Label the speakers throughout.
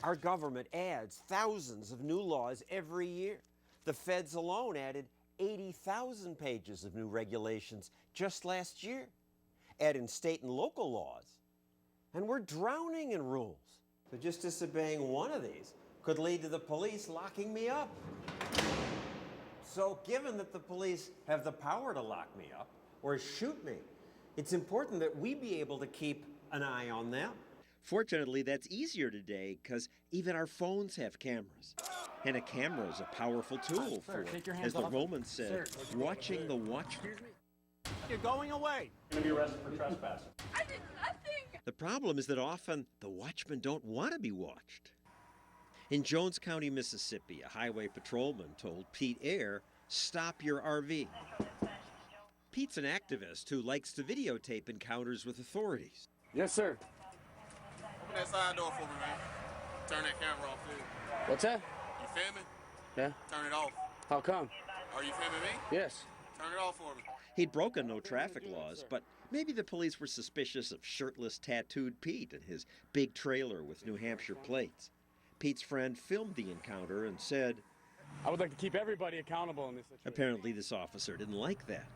Speaker 1: Our government adds thousands of new laws every year. The feds alone added 80,000 pages of new regulations just last year. Add in state and local laws, and we're drowning in rules. So just disobeying one of these could lead to the police locking me up. So given that the police have the power to lock me up or shoot me, it's important that we be able to keep an eye on them. Fortunately, that's easier today because even our phones have cameras. And a camera is a powerful tool for, as the Romans said, watching the watchman.
Speaker 2: You're going away.
Speaker 3: You're going to be arrested for trespassing.
Speaker 4: I did nothing.
Speaker 1: The problem is that often the watchmen don't want to be watched. In Jones County, Mississippi, a highway patrolman told Pete Ayer, "Stop your RV." Pete's an activist who likes to videotape encounters with authorities.
Speaker 5: Yes, sir.
Speaker 6: Open that side door for me, man. Turn that camera off, please.
Speaker 5: What's that?
Speaker 6: You filming?
Speaker 5: Yeah.
Speaker 6: Turn it off.
Speaker 5: How come?
Speaker 6: Are you filming me?
Speaker 5: Yes.
Speaker 6: Turn it off for me.
Speaker 1: He'd broken no traffic laws, but maybe the police were suspicious of shirtless, tattooed Pete and his big trailer with New Hampshire plates. Pete's friend filmed the encounter and said,
Speaker 5: I would like to keep everybody accountable in this situation.
Speaker 1: Apparently this officer didn't like that.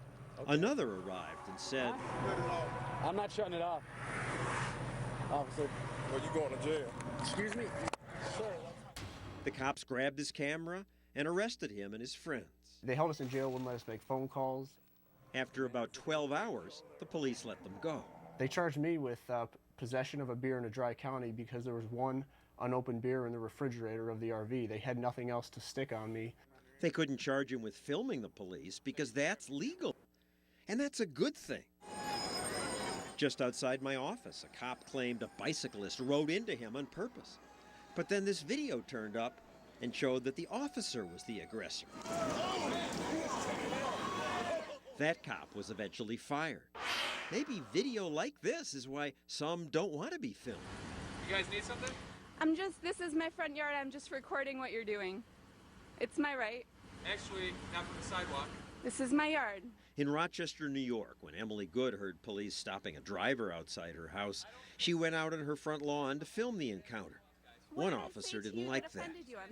Speaker 1: Okay. Another arrived and said,
Speaker 5: I'm not shutting it off. Officer.
Speaker 6: Well, you going to jail.
Speaker 5: Excuse me? Sir.
Speaker 1: The cops grabbed his camera and arrested him and his friends.
Speaker 7: They held us in jail, wouldn't let us make phone calls.
Speaker 1: After about 12 hours, the police let them go.
Speaker 7: They charged me with possession of a beer in a dry county because there was one unopened beer in the refrigerator of the RV. They had nothing else to stick on me.
Speaker 1: They couldn't charge him with filming the police because that's legal. And that's a good thing. Just outside my office, a cop claimed a bicyclist rode into him on purpose. But then this video turned up and showed that the officer was the aggressor. That cop was eventually fired. Maybe video like this is why some don't want to be filmed.
Speaker 6: You guys need something?
Speaker 4: This is my front yard. I'm just recording what you're doing. It's my right.
Speaker 6: Actually, not from the sidewalk.
Speaker 4: This is my yard.
Speaker 1: In Rochester, New York, when Emily Good heard police stopping a driver outside her house, she went out on her front lawn to film the encounter. One officer didn't like that.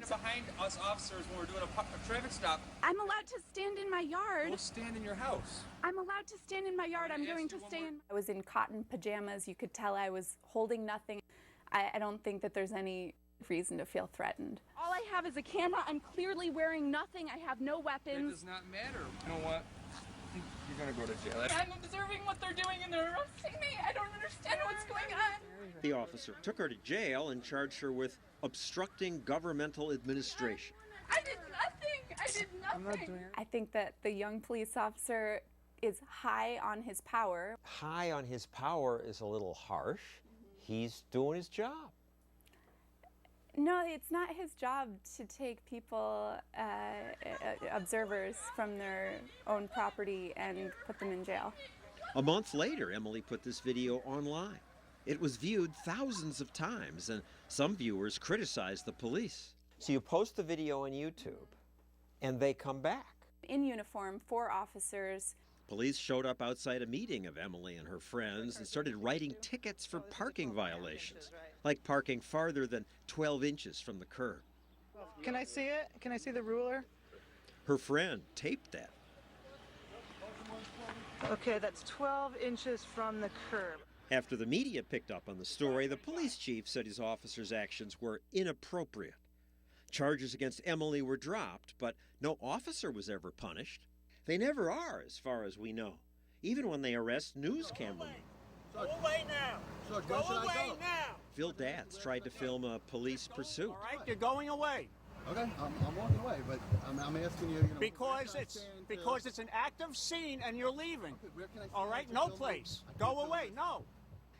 Speaker 6: Behind us officers when we're doing a traffic stop.
Speaker 4: I'm allowed to stand in my yard.
Speaker 6: We'll stand in your house.
Speaker 4: I'm allowed to stand in my yard. I'm going to stay in. I was in cotton pajamas. You could tell I was holding nothing. I don't think that there's any reason to feel threatened. All I have is a camera. I'm clearly wearing nothing. I have no weapons.
Speaker 6: It does not matter. You know what? You're going to go to jail.
Speaker 4: I'm observing what they're doing and they're arresting me. I don't understand what's going on.
Speaker 1: The officer took her to jail and charged her with obstructing governmental administration.
Speaker 4: I did nothing. I did nothing. I think that the young police officer is high on his power.
Speaker 1: High on his power is a little harsh. He's doing his job.
Speaker 4: No, it's not his job to take people, observers from their own property and put them in jail.
Speaker 1: A month later, Emily put this video online. It was viewed thousands of times, and some viewers criticized the police. So you post the video on YouTube, and they come back.
Speaker 4: In uniform, 4 officers.
Speaker 1: Police showed up outside a meeting of Emily and her friends and started writing tickets for parking violations, like parking farther than 12 inches from the curb.
Speaker 8: Can I see it? Can I see the ruler?
Speaker 1: Her friend taped that.
Speaker 8: Okay, that's 12 inches from the curb.
Speaker 1: After the media picked up on the story, the police chief said his officers' actions were inappropriate. Charges against Emily were dropped, but no officer was ever punished. They never are, as far as we know, even when they arrest news cameramen.
Speaker 2: Go away now. Go away now.
Speaker 1: Phil Datz tried to film a police pursuit.
Speaker 2: All right, you're going away.
Speaker 9: Okay, I'm walking away, but I'm asking you,
Speaker 2: because it's an active scene and you're leaving. All right, no place. Go away. No.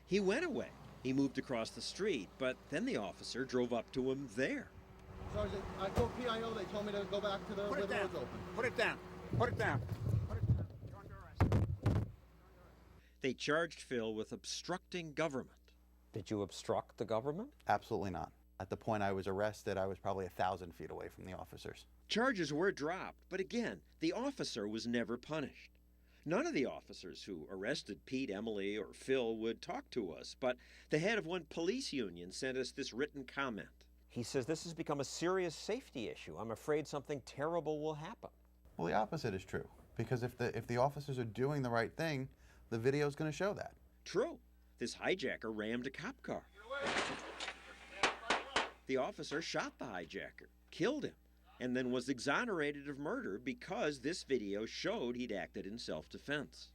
Speaker 1: He went away. He moved across the street, but then the officer drove up to him there.
Speaker 9: Sergeant, I told PIO they told me to go back to where the road's open.
Speaker 2: Put it down. Put it down. Put it down. You're under arrest.
Speaker 1: They charged Phil with obstructing government.
Speaker 10: Did you obstruct the government?
Speaker 11: Absolutely not. At the point I was arrested, I was probably 1,000 feet away from the officers.
Speaker 1: Charges were dropped, but again, the officer was never punished. None of the officers who arrested Pete, Emily, or Phil would talk to us, but the head of one police union sent us this written comment. He says this has become a serious safety issue. I'm afraid something terrible will happen.
Speaker 11: Well, the opposite is true, because if the officers are doing the right thing, the video is going to show that.
Speaker 1: True. This hijacker rammed a cop car. The officer shot the hijacker, killed him, and then was exonerated of murder because this video showed he'd acted in self-defense.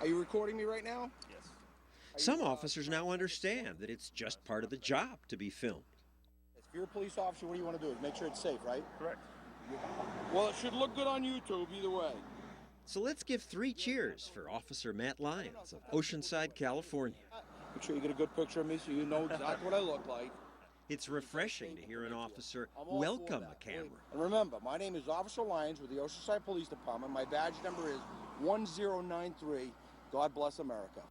Speaker 3: Are you recording me right now?
Speaker 6: Yes.
Speaker 1: Some officers now understand that it's just part of the job to be filmed.
Speaker 3: If you're a police officer, what do you want to do? Make sure it's safe, right?
Speaker 6: Correct.
Speaker 3: Well, it should look good on YouTube either way.
Speaker 1: So let's give 3 cheers for Officer Matt Lyons of Oceanside, California.
Speaker 3: Make sure you get a good picture of me so you know exactly what I look like.
Speaker 1: It's refreshing to hear an officer welcome a camera.
Speaker 3: And remember, my name is Officer Lyons with the Oceanside Police Department. My badge number is 1093. God bless America.